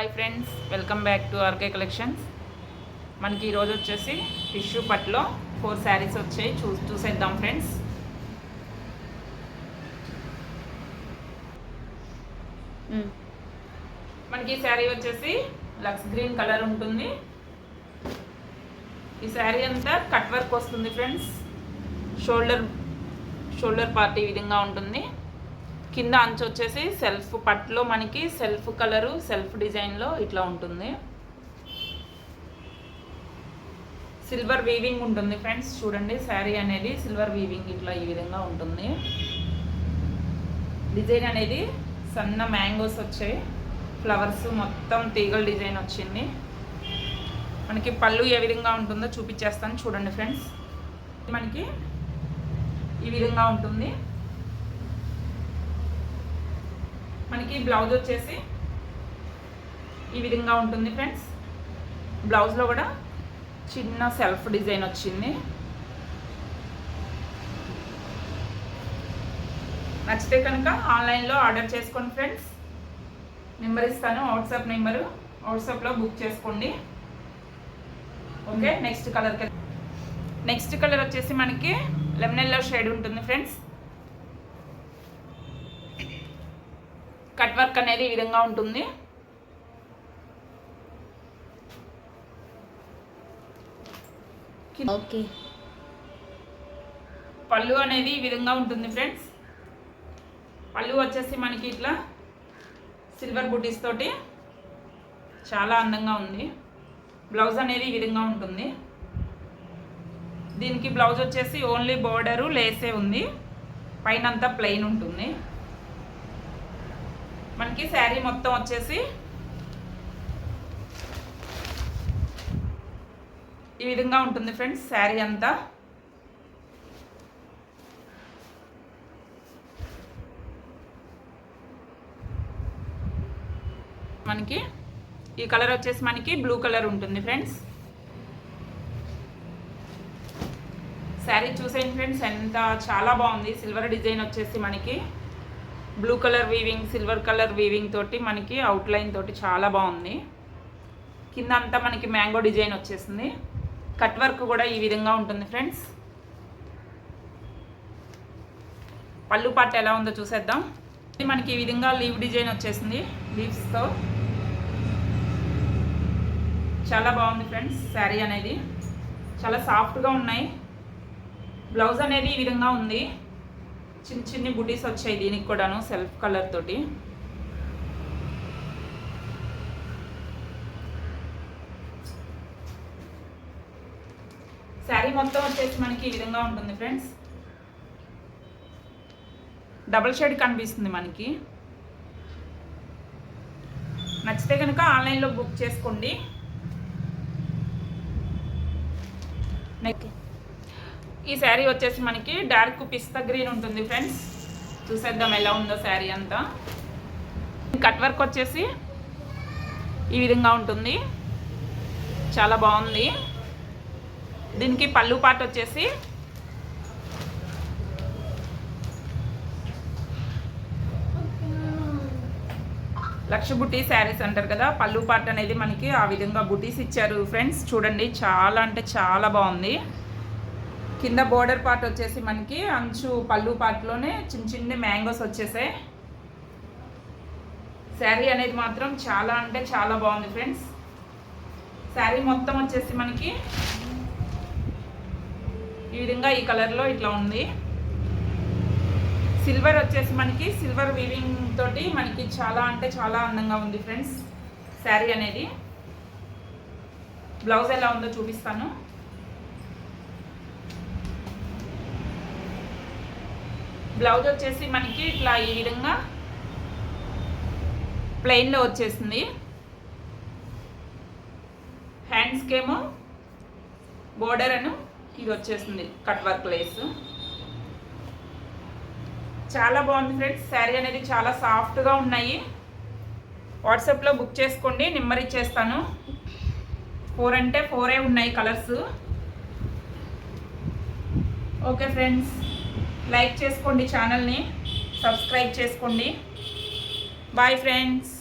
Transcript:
Hi friends, welcome back to RK collections. మనకి ఈరోజు వచ్చేసి టిష్యూ పట్లో 4 శారీస్ వచ్చాయి. చూసేద్దాం ఫ్రెండ్స్. మనకి ఈ శారీ వచ్చేసి లక్స్ గ్రీన్ కలర్ ఉంటుంది. ఈ శారీ అంతా కట్ వర్క్ వస్తుంది ఫ్రెండ్స్. షోల్డర్ పార్ట్ ఈ విధంగా ఉంటుంది. కింద అంచు వచ్చేసి సెల్ఫ్ పట్లో మనకి సెల్ఫ్ కలరు సెల్ఫ్ డిజైన్లో ఇట్లా ఉంటుంది. సిల్వర్ వీవింగ్ ఉంటుంది ఫ్రెండ్స్. చూడండి, శారీ అనేది సిల్వర్ వీవింగ్ ఇట్లా ఈ విధంగా ఉంటుంది. డిజైన్ అనేది సన్న మ్యాంగోస్ వచ్చాయి, ఫ్లవర్స్ మొత్తం తీగల డిజైన్ వచ్చింది. మనకి పళ్ళు ఏ విధంగా ఉంటుందో చూపించేస్తాను చూడండి ఫ్రెండ్స్. మనకి ఈ విధంగా ఉంటుంది. మనకి బ్లౌజ్ వచ్చేసి ఈ విధంగా ఉంటుంది ఫ్రెండ్స్. బ్లౌజ్లో కూడా చిన్న సెల్ఫ్ డిజైన్ వచ్చింది. నచ్చితే కనుక ఆన్లైన్లో ఆర్డర్ చేసుకోండి ఫ్రెండ్స్. నెంబర్ ఇస్తాను, వాట్సాప్ నెంబరు. వాట్సాప్లో బుక్ చేసుకోండి. ఓకే, నెక్స్ట్ కలర్ వచ్చేసి మనకి లెమన్ ఎల్లో షేడ్ ఉంటుంది ఫ్రెండ్స్. కట్ వర్క్ అనేది ఈ విధంగా ఉంటుంది. ఓకే, పళ్ళు అనేది ఈ విధంగా ఉంటుంది ఫ్రెండ్స్. పళ్ళు వచ్చేసి మనకి ఇట్లా సిల్వర్ బుటీస్ తోటి చాలా అందంగా ఉంది. బ్లౌజ్ అనేది ఈ విధంగా ఉంటుంది. దీనికి బ్లౌజ్ వచ్చేసి ఓన్లీ బోర్డరు లేసే ఉంది, పైన అంతా ప్లెయిన్ ఉంటుంది. మనకి శారీ మొత్తం వచ్చేసి ఈ విధంగా ఉంటుంది ఫ్రెండ్స్. శారీ అంతా మనకి ఈ కలర్ వచ్చేసి మనకి బ్లూ కలర్ ఉంటుంది ఫ్రెండ్స్. శారీ చూసేయండి ఫ్రెండ్స్, ఎంత చాలా బాగుంది. సిల్వర్ డిజైన్ వచ్చేసి మనకి blue colour weaving, silver colour weaving తోటి మనకి అవుట్లైన్ తోటి చాలా బాగుంది. కింద అంతా మనకి మ్యాంగో డిజైన్ వచ్చేసింది. కట్ వర్క్ కూడా ఈ విధంగా ఉంటుంది ఫ్రెండ్స్. పళ్ళు పార్ట్ ఎలా ఉందో చూసేద్దాం. మనకి ఈ విధంగా లీవ్ డిజైన్ వచ్చేసింది, లీవ్స్తో చాలా బాగుంది ఫ్రెండ్స్. శారీ అనేది చాలా సాఫ్ట్గా ఉన్నాయి. బ్లౌజ్ అనేది ఈ విధంగా ఉంది. చిన్ని బుటీస్ వచ్చాయి దీనికి కూడాను సెల్ఫ్ కలర్ తోటి. శారీ మొత్తం వచ్చేసి మనకి ఈ విధంగా ఉంటుంది ఫ్రెండ్స్. డబుల్ షేడ్ కనిపిస్తుంది మనకి. నచ్చితే కనుక ఆన్లైన్లో బుక్ చేసుకోండి. ఈ శారీ వచ్చేసి మనకి డార్క్ పిస్తా గ్రీన్ ఉంటుంది ఫ్రెండ్స్. చూసేద్దాం ఎలా ఉందో శారీ అంతా. కట్ వర్క్ వచ్చేసి ఈ విధంగా ఉంటుంది, చాలా బాగుంది. దీనికి పళ్ళు పార్ట్ వచ్చేసి లక్ష బుటీ శారీస్ అంటారు కదా, పళ్ళు పార్ట్ అనేది మనకి ఆ విధంగా బుటీస్ ఇచ్చారు ఫ్రెండ్స్. చూడండి, చాలా అంటే చాలా బాగుంది. కింద బోర్డర్ పార్ట్ వచ్చేసి మనకి అంచు పళ్ళు పార్ట్లోనే చిన్న మ్యాంగోస్ వచ్చేసాయి. శారీ అనేది మాత్రం చాలా అంటే చాలా బాగుంది ఫ్రెండ్స్. శారీ మొత్తం వచ్చేసి మనకి ఈ విధంగా ఈ కలర్లో ఇట్లా ఉంది. సిల్వర్ వచ్చేసి మనకి సిల్వర్ వీవింగ్ తోటి మనకి చాలా అంటే చాలా అందంగా ఉంది ఫ్రెండ్స్ శారీ అనేది. బ్లౌజ్ ఎలా ఉందో చూపిస్తాను. బ్లౌజ్ వచ్చేసి మనకి ఇట్లా ఈ విధంగా ప్లెయిన్లో వచ్చేసింది. హ్యాండ్స్కేమో బోర్డర్ అను ఇది వచ్చేసింది కట్ వర్క్ లేస్. చాలా బాగుంది ఫ్రెండ్స్. శారీ అనేది చాలా సాఫ్ట్గా ఉన్నాయి. వాట్సాప్లో బుక్ చేసుకోండి, నెంబర్ ఇచ్చేస్తాను. 4 అంటే 4 ఉన్నాయి కలర్స్. ఓకే ఫ్రెండ్స్, లైక్ చేసుకోండి, ఛానల్ని సబ్స్క్రైబ్ చేసుకోండి. Bye friends.